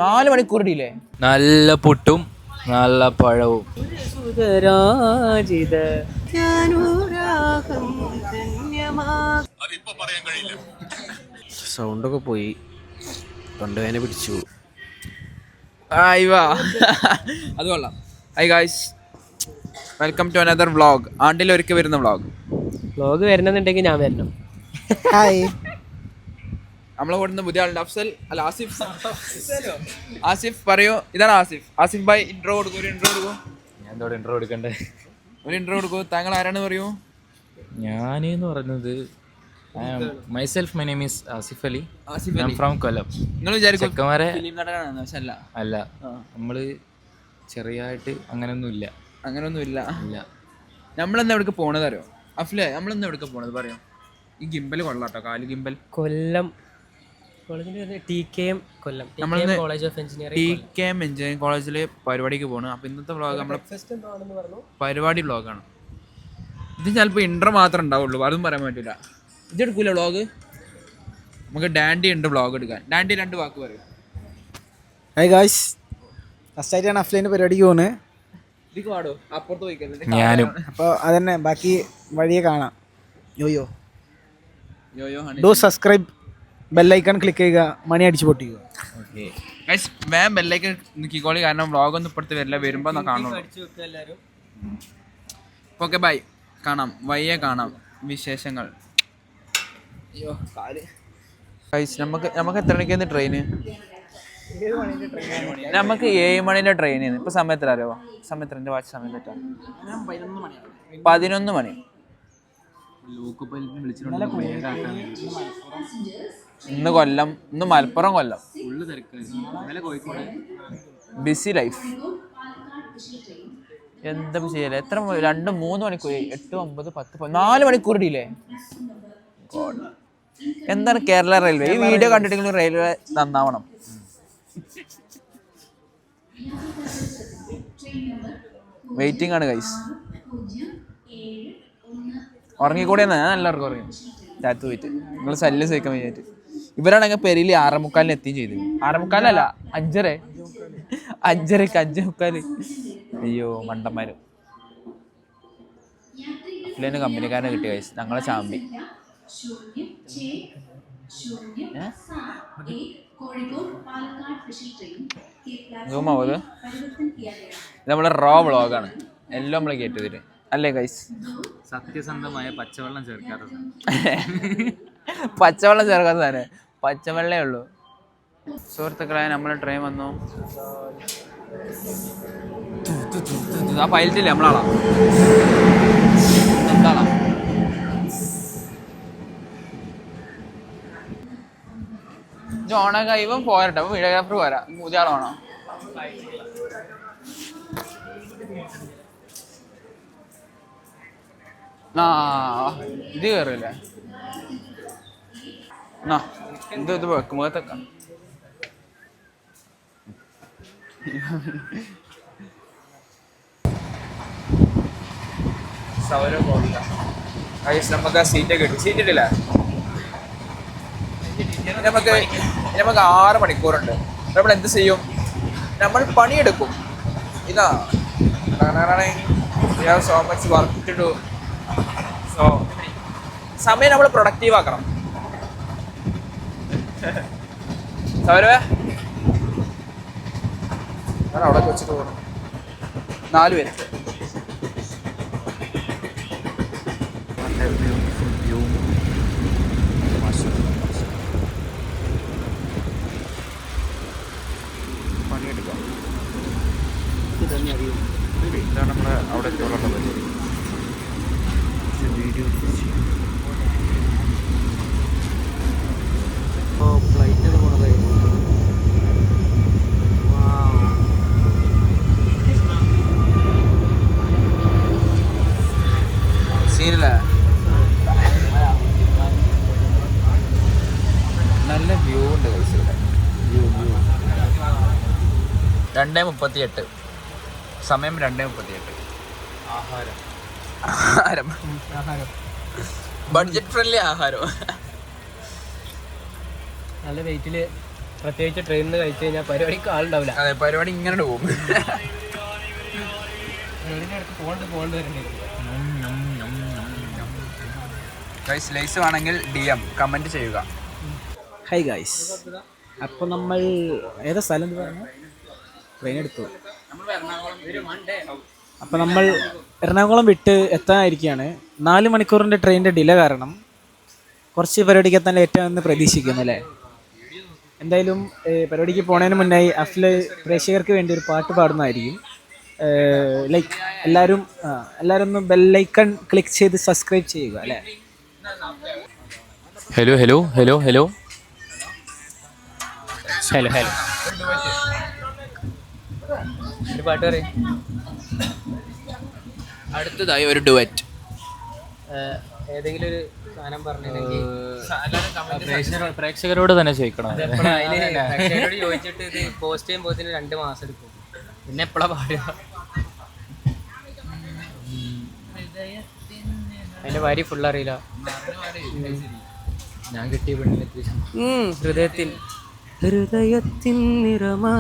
4 മണിക്കൂർ ഇടിയില്ലേ? നല്ല പുട്ടും നല്ല പഴവും. സൗണ്ടൊക്കെ പോയി, തൊണ്ടവേദന പിടിച്ചു. അത് കൊള്ളാം. Hi guys, welcome to another vlog. ആണ്ടിലൊരിക്കൽ വരുന്ന വ്ളോഗ് വരണമെന്നുണ്ടെങ്കിൽ ഞാൻ വരണം. ഹായ്, നമ്മളെ കൂടുന്ന പുതിയ ആളുണ്ട് അഫ്സൽ. അല്ല, ആസിഫ് പറയൂ. ഇതാണ് ആസിഫ് ബൈ. ഇൻട്രോ കൊടുക്കൂ. ഞാൻ എന്തോടെ ഇൻട്രോ കൊടുക്കണ്ടേ? ഒരു ഇൻട്രോ കൊടുക്കൂ. താങ്കൾ ആരാണ് പറയൂ? ഞാനെന്ന് പറയുന്നത് my name is Asif Ali. I'm from Kollam. നിങ്ങൾ വിചാരിക്കും ചെക്കന്മാരെ അല്ല, നമ്മള് ചെറിയായിട്ട് അങ്ങനൊന്നും ഇല്ല. നമ്മളെന്ന് എവിടേക്ക് പോണത് അറിയോ അഫ്ലെ? നമ്മളെന്ന് എവിടേക്ക് പോണത് പറയോ? ഈ ഗിംബൽ കൊള്ളാട്ടോ, കാല് gimbal. Kollam TKM Kollam, college of engineering കോളേജിൽ പരിപാടിക്ക് പോകണം. അപ്പോൾ ഇന്നത്തെ വ്ളോഗ് നമ്മളെ പരിപാടി വ്ളോഗാണ്. ഇത് ചിലപ്പോൾ ഇൻട്രോ മാത്രമേ ഉണ്ടാവുള്ളൂ, അതും പറയാൻ പറ്റില്ല. ഇതെടുക്കൂല വ്ളോഗ്. നമുക്ക് ഡാൻഡി ഉണ്ട് വ്ളോഗ് എടുക്കാൻ. ഡാൻഡി 2 വാക്ക് പറയും. ഹായ് ഗായ്സ്, ഫസ്റ്റായിട്ടാണ് അഫ്ലൈൻ്റെ പരിപാടിക്ക് പോകുന്നത്. ഇതിക്ക് പാടോ, അപ്പുറത്ത് പോയിക്കല്ലേ. ഞാനും. അപ്പോൾ അതന്നെ, ബാക്കി വഴിയെ കാണാം. Yo-yo honey. Do subscribe, bell icon click ചെയ്യുക, മണി അടിച്ച് പൊട്ടിക്കുക. ഗൈസ്, വേഗം ബെല്ലൈക്കൺ നിൽക്കിക്കോളി, കാരണം വ്ളോഗൊന്നും ഇപ്പുറത്ത് വരില്ല. വരുമ്പോൾ കാണുള്ളൂ. Okay, bye. കാണാം, വയ്യെ കാണാം. വിശേഷങ്ങൾ. അയ്യോ കാല്. ഗൈസ്, നമുക്ക് എത്ര മണിക്കായിരുന്നു ട്രെയിന്? നമുക്ക് 7 മണിൻ്റെ ട്രെയിനാണ്. ഇപ്പോൾ സമയത്തിൽ അറിയാമോ? സമയത്ത് എൻ്റെ വാച്ച് സമയം തെറ്റാണ്. 11 മണി. ഇന്ന് കൊല്ലം, ഇന്ന് മലപ്പുറം കൊല്ലം. BC life. എന്താ ചെയ്യല്ലേ? എത്ര 2-3 മണിക്കൂർ, 8, 9, 10, 4 മണിക്കൂർ ഇടിയില്ലേ? എന്താണ് കേരള റെയിൽവേ? ഈ വീഡിയോ കണ്ടിട്ടെങ്കിലും റെയിൽവേ നന്നാവണം. വെയിറ്റിംഗ് ആണ് ഗൈസ്. ഉറങ്ങിക്കൂടെയെന്നാ? ഞാൻ നല്ല ഉറക്കം ഉറങ്ങി ചാത്ത് പോയിട്ട്. നിങ്ങൾ ശല്യം സഹിക്കാൻ വേണ്ടിയിട്ട്. ഇവരാണെങ്കിൽ പെരിയിൽ 6:45 എത്തുകയും ചെയ്തു. 6:45 5:30, 5:45. അയ്യോ മണ്ടന്മാര്. അഫ്ലേന് കമ്പനിക്കാരനെ കിട്ടി ഗൈസ്, ഞങ്ങളെ ചാമ്പി. സൂമാവത് നമ്മളെ റോ വ്ളോഗാണ്. എല്ലാം നമ്മൾ കേട്ടതില് അല്ലേ ഗൈസ്? സത്യസന്ധമായ പച്ചവെള്ളം ചേർക്കാത്ത പച്ചവെള്ളം ചേർക്കാത്ത സാധനം, പച്ചവെള്ളേ ഉള്ളൂ. സുഹൃത്തുക്കളെ, നമ്മളെ ട്രെയിൻ വന്നു. ആ പൈലറ്റില്ലേ നമ്മളാളാ? എന്താളാ? ജോണൊക്കെ ഇവൻ പോരട്ടെ, അപ്പൊ വീഡിയോഗ്രാഫർ പോരാ. പുതിയ ആളാണോ? ഇത് കയറില്ലേ? ഇത് വെക്കും മുഖത്തൊക്കെ. സൗരം പോകില്ല. നമുക്ക് ആ സീറ്റൊക്കെ കിട്ടും. സീറ്റ് ഇട്ടില്ല. നമുക്ക് 6 മണിക്കൂറുണ്ട്. നമ്മൾ എന്ത് ചെയ്യും? നമ്മൾ പണിയെടുക്കും. ഇതാ so much work to do. So സമയം നമ്മൾ പ്രൊഡക്റ്റീവ് ആക്കണം. സൗരവേ, ഞാൻ അവിടെ വെച്ചിട്ട് പോകണം. 4 പേര്. പണിയെടുക്കാം. ഇതാണ് നമ്മളെ അവിടെ എത്തിയുള്ള പരിപാടി. വീഡിയോ ഫ്ലൈറ്റിൽ പോണത് സീനില്ല. നല്ല വ്യൂ ഉണ്ട് കൈസ്. 2:38 സമയം. 2:38. ആഹാരം ബഡ്ജറ്റ് ഫ്രണ്ട്ലി ആഹാരം. നല്ല വെയിറ്റിൽ പ്രത്യേകിച്ച് ട്രെയിനിൽ നിന്ന് കഴിച്ചു കഴിഞ്ഞാൽ പരിപാടിക്ക് ആളുണ്ടാവില്ല. അതെ, പരിപാടി ഇങ്ങനെ പോകും. ഗൈസ് ലൈസ് വേണമെങ്കിൽ DM കമൻറ്റ് ചെയ്യുക. ഹൈ ഗൈസ്, അപ്പോൾ നമ്മൾ ഏതാ സ്ഥലം എന്ന് പറഞ്ഞു? ട്രെയിൻ എടുത്തു. അപ്പോൾ നമ്മൾ എറണാകുളം വിട്ട് എത്താനായിരിക്കുകയാണ്. 4 മണിക്കൂറിൻ്റെ ട്രെയിനിൻ്റെ ഡിലേ കാരണം കുറച്ച് പരിപാടിക്ക് എത്താൻ ലേറ്റാണെന്ന് പ്രതീക്ഷിക്കുന്നു അല്ലേ? എന്തായാലും പരിപാടിക്ക് പോണതിന് മുന്നായി അഫ്ല് പ്രേക്ഷകർക്ക് വേണ്ടി ഒരു പാട്ട് പാടുന്നതായിരിക്കും. ലൈക്ക് എല്ലാവരും ഒന്ന് ബെല്ലൈക്കൺ ക്ലിക്ക് ചെയ്ത് സബ്സ്ക്രൈബ് ചെയ്യുക അല്ലേ? Hello hello hello hello hello hello ഒരു പാട്ട് പറയും. അടുത്തതായി ഒരു ഡുവറ്റ്. ഏതെങ്കിലും ഒരു സാധനം പറഞ്ഞിട്ടുണ്ടെങ്കിൽ പ്രേക്ഷകരോട് തന്നെ ചോദിക്കണം. പ്രേക്ഷകരോട് ചോദിച്ചിട്ട് ഇത് പോസ്റ്റ് ചെയ്യുമ്പോൾ 2 മാസം എടുക്കും. പിന്നെ എപ്പോഴാ പാടുക? അതിന്റെ വരി ഫുൾ അറിയില്ല. ഞാൻ കിട്ടിയ പെണ്ണിനെ ഹൃദയത്തിൻ നിറമാ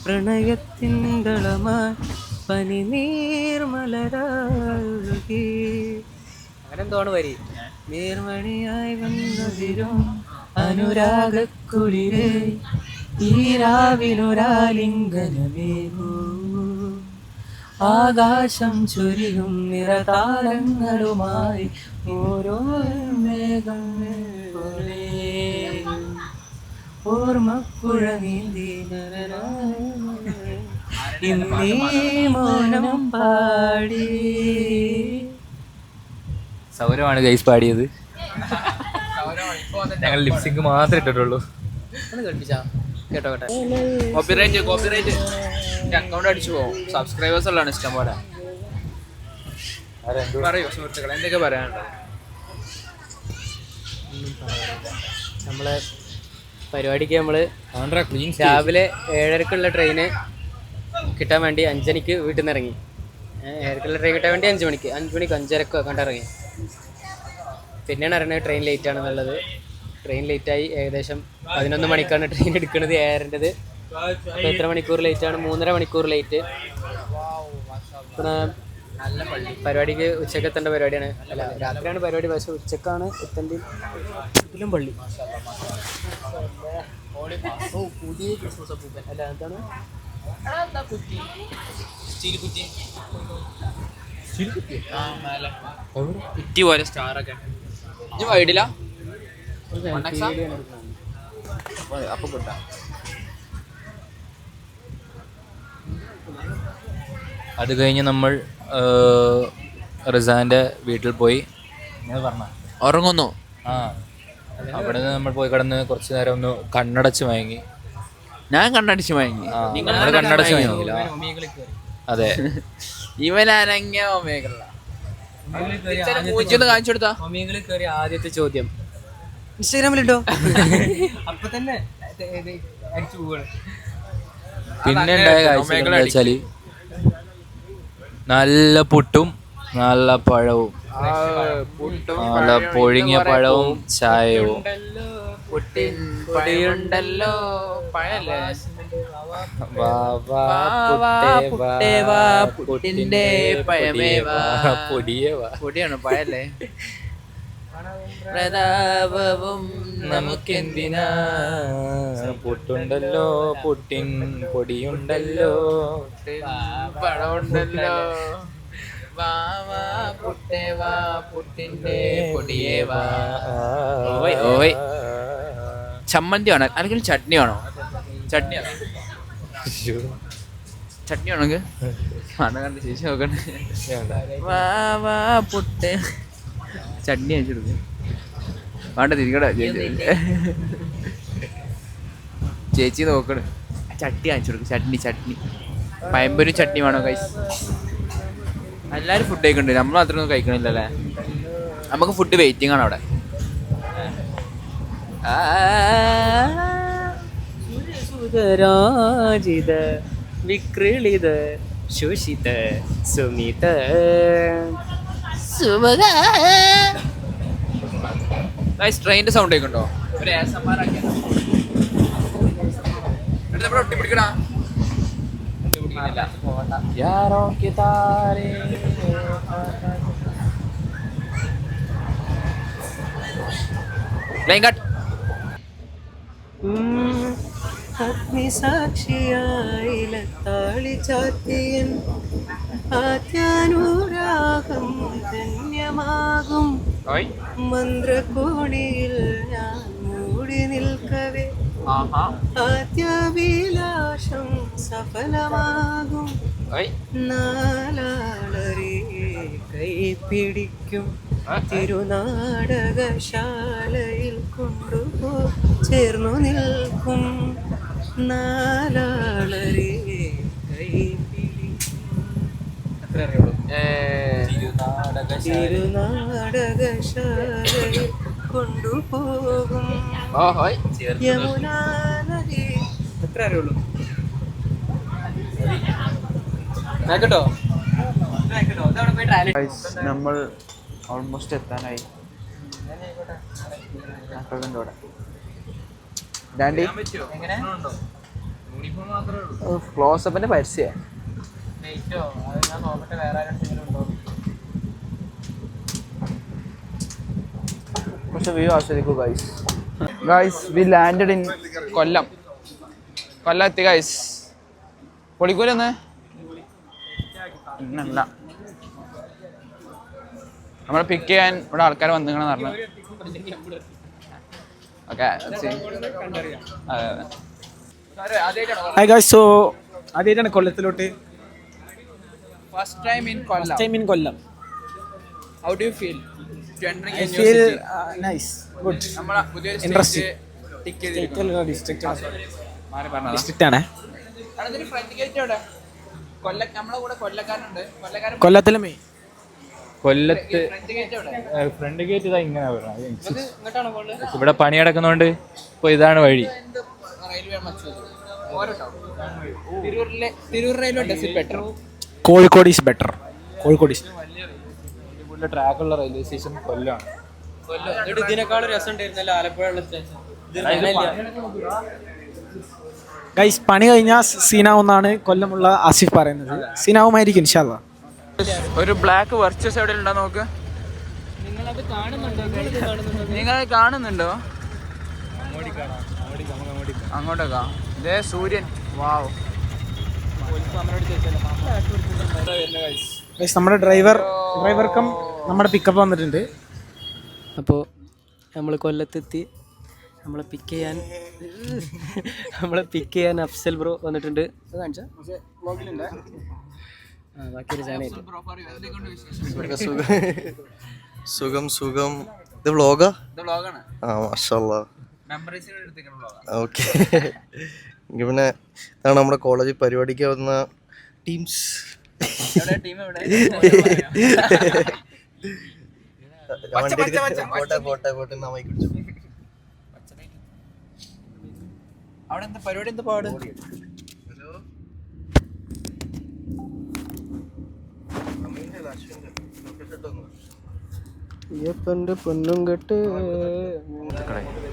പ്രണയത്തിൻ ദളമാ പനി നീർമലരാഴുകി അങ്ങനെ എന്താണ് വരി. നീർമണിയായി വന്നതിരും അനുരാഗക്കുളിരേ ഈ രാവിലൊരാലിംഗനമേകൂ ആകാശം ചുരിയും നിറതാരങ്ങളുമായി ഓരോ മേഘങ്ങൾ പോലെ ഓർമ്മപ്പുഴ നീന്തി ഇന്നീ മൗനം പാടി. സൗരമാണ് ഗൈസ് പാടിയത്. ഞങ്ങൾ ലിപ്സിങ്ക് മാത്രമേ ഇട്ടിട്ടുള്ളൂ. കേൾപ്പിച്ചാ കേട്ടോ കേട്ടെ. കോപ്പിറൈറ്റ് അക്കൗണ്ട് അടിച്ചു പോകും. സബ്സ്ക്രൈബേഴ്സ് ഉള്ളതാണ് ഇഷ്ടം പോലെ. പറയൂ സുഹൃത്തുക്കളെ, എന്തൊക്കെ പറയാനുണ്ടോ? നമ്മളെ പരിപാടിക്ക് നമ്മൾ രാവിലെ 7:30ക്കുള്ള ട്രെയിന് കിട്ടാൻ വേണ്ടി 5 മണിക്ക് വീട്ടിൽ നിന്ന് ഇറങ്ങി. 7:30ക്കുള്ള ട്രെയിൻ കിട്ടാൻ വേണ്ടി 5 മണിക്ക് 5:05 കണ്ടിറങ്ങി. പിന്നെയാണ് അറിഞ്ഞത് ട്രെയിൻ ലേറ്റ് ആണെന്നുള്ളത്. ട്രെയിൻ ലേറ്റായി. ഏകദേശം 11 മണിക്കാണ് ട്രെയിൻ എടുക്കുന്നത് 7:30. അപ്പോൾ എത്ര മണിക്കൂർ ലേറ്റാണ്? 3.5 മണിക്കൂർ ലേറ്റ്. പിന്നെ പരിപാടിക്ക് ഉച്ചയ്ക്ക് എത്തേണ്ട പരിപാടിയാണ്. അല്ല, രാത്രിയാണ് പരിപാടി, പക്ഷേ ഉച്ചക്കാണ് എത്തേണ്ടത്. ഇതിലും പള്ളി പുതിയ ക്രിസ്മസ് അപ്പൂപ്പൻ അല്ല, എന്താണ് കുറ്റി പോലെ സ്റ്റാറൊക്കെ വൈഡില്ല അപ്പൊ കിട്ടാ. അത് കഴിഞ്ഞ് നമ്മൾ റിസാൻ്റെ വീട്ടിൽ പോയി ഉറങ്ങുന്നു. അവിടെ നിന്ന് നമ്മൾ പോയി കിടന്ന് കുറച്ച് നേരം ഒന്ന് കണ്ണടച്ച് മയങ്ങി. ഞാൻ കണ്ണടിച്ച് മയങ്ങി. നമ്മൾ കണ്ണടച്ച് മയങ്ങില്ല. അതെ, ഇവൻ അനങ്ങിയ മേഖല കാണിച്ചു കൊടുത്താ. ഒമേഗിൽ കയറി ആദ്യത്തെ ചോദ്യം ഇൻസ്റ്റാഗ്രാമിലുണ്ടോ? അപ്പൊ തന്നെ അടിച്ചു പോവാണ്. പിന്നെ ഉണ്ടായ കാഴ്ച എന്താ വെച്ചാല് നല്ല പുട്ടും നല്ല പഴവും, നല്ല പൊഴുങ്ങിയ പഴവും ചായവും. പൊടിയുണ്ടല്ലോ പഴല്ലേ, പുട്ടിന്റെ പഴമേവാ. പൊടിയാണ് പഴല്ലേ. പ്രതാപവും നമുക്കെന്തിനാ, പുട്ടുണ്ടല്ലോ പുട്ടിൻ പൊടിയുണ്ടല്ലോ പഴമുണ്ടല്ലോ. വാ വാ പുട്ടേ വാ, പുട്ടിന്റെ പൊടിയേ വാ. ഓയ് ഓയ്. ചമ്മന്തി വേണോ അല്ലെങ്കിൽ ചട്നി വേണോ? ചട്നി ആണെങ്കിൽ മണം കണ്ട് ശേഷി നോക്കണേ. വാ വാ പുട്ട് ചട്നി അയച്ചെടുക്കും. വേണ്ട തിരികട ചേച്ചി നോക്കണ്. ചട്നി അയച്ചു കൊടുക്കും. ചട്നി പയമ്പൊരു ചട്നി വേണോ കൈസ്? എല്ലാവരും ഫുഡ് കഴിക്കുന്നുണ്ട്, നമ്മൾ മാത്രമൊന്നും കഴിക്കണില്ലല്ലേ. നമുക്ക് ഫുഡ് വെയിറ്റിംഗ് ആണ് അവിടെ. സുതരാജിത വിക്രീളിത ശോഷിത സുമിത ട്രെയിനിന്റെ സൗണ്ട് കേൾക്കുന്നുണ്ടോ? ഒരു ASMR ആക്കിയാലോ? ഒട്ടിപ്പിടിക്കടാ. Line cut. അഗ്നിസാക്ഷിയായിലത്താളി ചാത്തിയൻ ആത്യാനുരാഗം ധന്യമാകും മന്ത്രകോണിയിൽ ഞാൻ മൂടി നിൽക്കവേ ആദ്യാഭിലാഷം സഫലമാകും നാലാളരെ കൈപിടിക്കും തിരുനാടകശാലയിൽ കൊണ്ടുപോ ചേർന്നു നിൽക്കും നാലാളരെ കൈപിടിക്കും. തിരുനാടകശാലയിൽ കൊണ്ടുപോകും യമുനാ നദി. എത്ര അറിയുള്ളൂ കേട്ടോ. നമ്മൾ ഓൾമോസ്റ്റ് എത്താനായി. ക്ലോസപ്പിന്റെ പരസ്യ പക്ഷെ വ്യൂ ആസ്വദിക്കൂ guys. Guys we landed in Kollam. Kollam എത്തി ഗൈസ്. പൊളിക്കൂലെന്ന് ഇന്നല്ല നമ്മളെ പിക്ക് ചെയ്യാൻ ഇവിടെ ആൾക്കാർ വന്നിങ്ങനെ പറഞ്ഞു. Okay hi guys. സോ ആദ്യമായിട്ടാണ് കൊല്ലത്തിലോട്ട്. First time in Kollam. How do you feel to enter I feel nice, good, നമ്മളെ പുതിയൊരു interesting. ടിക്കറ്റ് മാറി പറഞ്ഞതാ. ഡിസ്ട്രിക്റ്റ് ആണ്. അതിന് ഫ്രണ്ട് ഗേറ്റ് എവിടെ? നമ്മളെ കൂടെ കൊല്ലക്കാരനുണ്ട്. കൊല്ലത്തിലെ മെയിൻ കൊല്ലത്ത് ഫ്രണ്ട് ഗേറ്റ് എവിടെ? ഫ്രണ്ട് ഗേറ്റ് ഇതാ ഇങ്ങനെ ഇങ്ങോട്ടാണ് പോകുന്നത്. ഇവിടെ പണി നടക്കുന്നോണ്ട് ഇപ്പൊ ഇതാണ് വഴി. റെയിൽവേ മച്ചു ഓരോ town. Tirur railway does better. Kozhikode is better. Kozhikode is ഇവിടെ ട്രാക്കുള്ള റെയിൽവേ സ്റ്റേഷൻ കൊല്ലമാണ്. ഇതിനേക്കാളും രസം ഉണ്ടായിരുന്നല്ലോ ആലപ്പുഴ സ്റ്റേഷൻ. ഗൈസ്. പണി കഴിഞ്ഞാൽ സീനാവുന്നാണ് കൊല്ലമുള്ള ആസിഫ് പറയുന്നത്. സീനാവുമായിരിക്കും ഇൻഷാ അല്ലാ. ഒരു ബ്ലാക്ക് വർച്ചസ് എവിടെ ഉണ്ടോ നോക്ക്. നിങ്ങൾ കാണുന്നുണ്ടോ? അങ്ങോട്ടേക്കാ. ഇതേ സൂര്യൻ. വാവ്. ഗൈസ് നമ്മുടെ ഡ്രൈവർക്കും നമ്മുടെ പിക്കപ്പ് വന്നിട്ടുണ്ട്. അപ്പോൾ നമ്മൾ കൊല്ലത്തെത്തി. നമ്മളെ പിക്ക് ചെയ്യാൻ അഫ്സൽ ബ്രോ വന്നിട്ടുണ്ട്. അത് കാണിച്ചാ ബാക്കിയൊരു ചാനൽ. സുഖം. ഇത് വ്ളോഗാ? ആ മാഷാല്ലാ. ഓക്കെ. പിന്നെ ഇതാണ് നമ്മുടെ കോളേജിൽ പരിപാടിക്ക് വന്ന ടീംസ്. അവിടെ എന്താ പരിപാടി? എന്താ പാട്? പൊന്നും കെട്ട്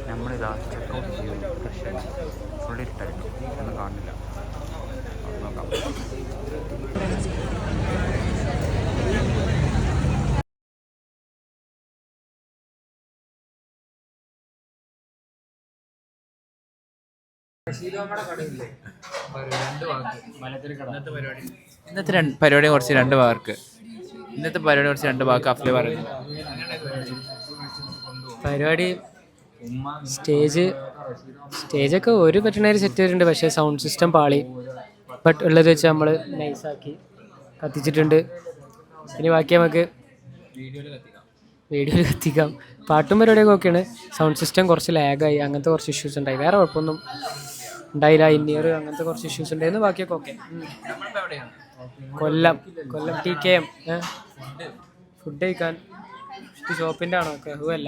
നമ്മളിതാ ചെക്കൗട്ട് ചെയ്തു. ഫുള്ളി ടൈറ്റ് ഒന്നും കാണില്ല. നോക്കാം. ഇന്നത്തെ പരിപാടി കുറച്ച് രണ്ട് വാക്ക്. ഇന്നത്തെ പരിപാടി കുറച്ച് രണ്ട് വാക്ക് അഫ്ലി പറയുന്നു. പരിപാടി സ്റ്റേജൊക്കെ ഒരു പറ്റണേര് സെറ്റ് ചെയ്തിട്ടുണ്ട്. പക്ഷേ സൗണ്ട് സിസ്റ്റം പാളി. ബട്ട് ഉള്ളത് വെച്ച് നമ്മൾ നൈസാക്കി കത്തിച്ചിട്ടുണ്ട്. ഇനി ബാക്കി നമുക്ക് വീഡിയോയിൽ കത്തിക്കാം. പാട്ടും പരിപാടിയൊക്കെ ഓക്കെയാണ്. സൗണ്ട് സിസ്റ്റം കുറച്ച് ലാഗായി. അങ്ങനത്തെ കുറച്ച് ഇഷ്യൂസ് ഉണ്ടായി. വേറെ കുഴപ്പമൊന്നും ഉണ്ടായില്ല. ഇന്നിയർ അങ്ങനത്തെ കുറച്ച് ഇഷ്യൂസ് ഉണ്ടായിരുന്നു. ബാക്കിയൊക്കെ ഓക്കെ. കൊല്ലം TKM ഫുഡ് കഴിക്കാൻ. ഷോപ്പിൻ്റെ ആണോ? അല്ല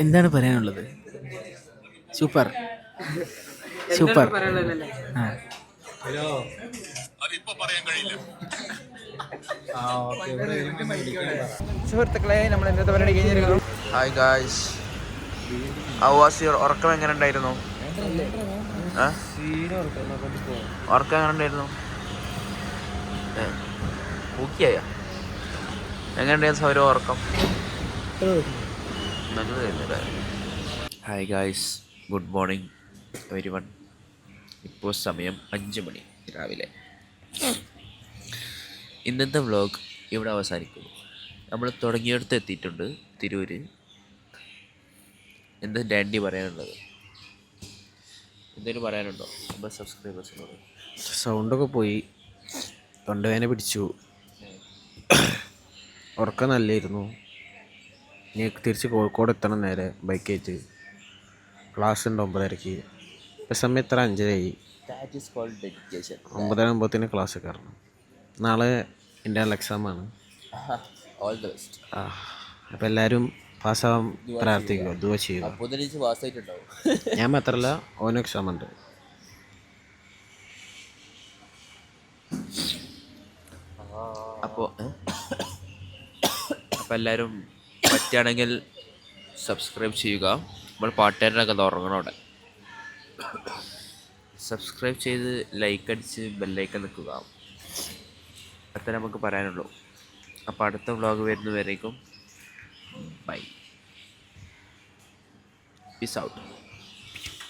എന്താണ് പറയാനുള്ളത്? സൂപ്പർ. സുഹൃത്തുക്കളെ, നമ്മൾ ഇന്നത്തെ പരിപാടി കഴിഞ്ഞിരിക്കുന്നു. Hi guys, how was your? ഉറക്കം എങ്ങനെ ഉണ്ടായിരുന്നു? ആ ഉറക്കം എങ്ങനെ ഉണ്ടായിരുന്നു? ഓക്കെയായ എങ്ങനെയുണ്ടായിരുന്നു സൗരം ഉറക്കം? നല്ലതായിരുന്നില്ലേ? Hi guys, good morning everyone. ഇപ്പോൾ സമയം 5 മണി രാവിലെ. ഇന്നത്തെ വ്ലോഗ് ഇവിടെ അവസാനിക്കുന്നു. നമ്മൾ തുടങ്ങിയിടത്ത് എത്തിയിട്ടുണ്ട്, തിരൂര്. എന്താ ഡാൻഡി പറയാനുള്ളത്? എന്തെങ്കിലും പറയാനുണ്ടോ നമ്മുടെ സബ്സ്ക്രൈബേഴ്സിനോട്? സൗണ്ടൊക്കെ പോയി, തൊണ്ടവേദന പിടിച്ചു, ഉറക്കം നല്ലായിരുന്നു. ഇനി തിരിച്ച് കോഴിക്കോട് എത്തണം നേരെ ബൈക്കേറ്റ്. ക്ലാസ് ഉണ്ട് 9:30. ഇപ്പം സമയം എത്ര 5:30. 9:30 ക്ലാസ് കയറണം. നാളെ ഇൻ്റർണൽ എക്സാമാണ്. All the best. അപ്പോൾ എല്ലാവരും പാസ്സാവാൻ പ്രാർത്ഥിക്കുക, ദുആ ചെയ്യുക. ഞാൻ മാത്രമല്ല, ഓനും എക്സാം ഉണ്ട്. അപ്പോൾ എല്ലാവരും പറ്റുകയാണെങ്കിൽ സബ്സ്ക്രൈബ് ചെയ്യുക. നമ്മൾ പാട്ടുകാരനൊക്കെ ഉറങ്ങണം അവിടെ. സബ്സ്ക്രൈബ് ചെയ്ത് ലൈക്ക് അടിച്ച് ബെല്ലൈക്കൺ നിൽക്കുക. അത്ര നമുക്ക് പറയാനുള്ളൂ. അപ്പോൾ അടുത്ത വ്ളോഗ് വരുന്നവരേക്കും ബൈ, പീസ് ഔട്ട്.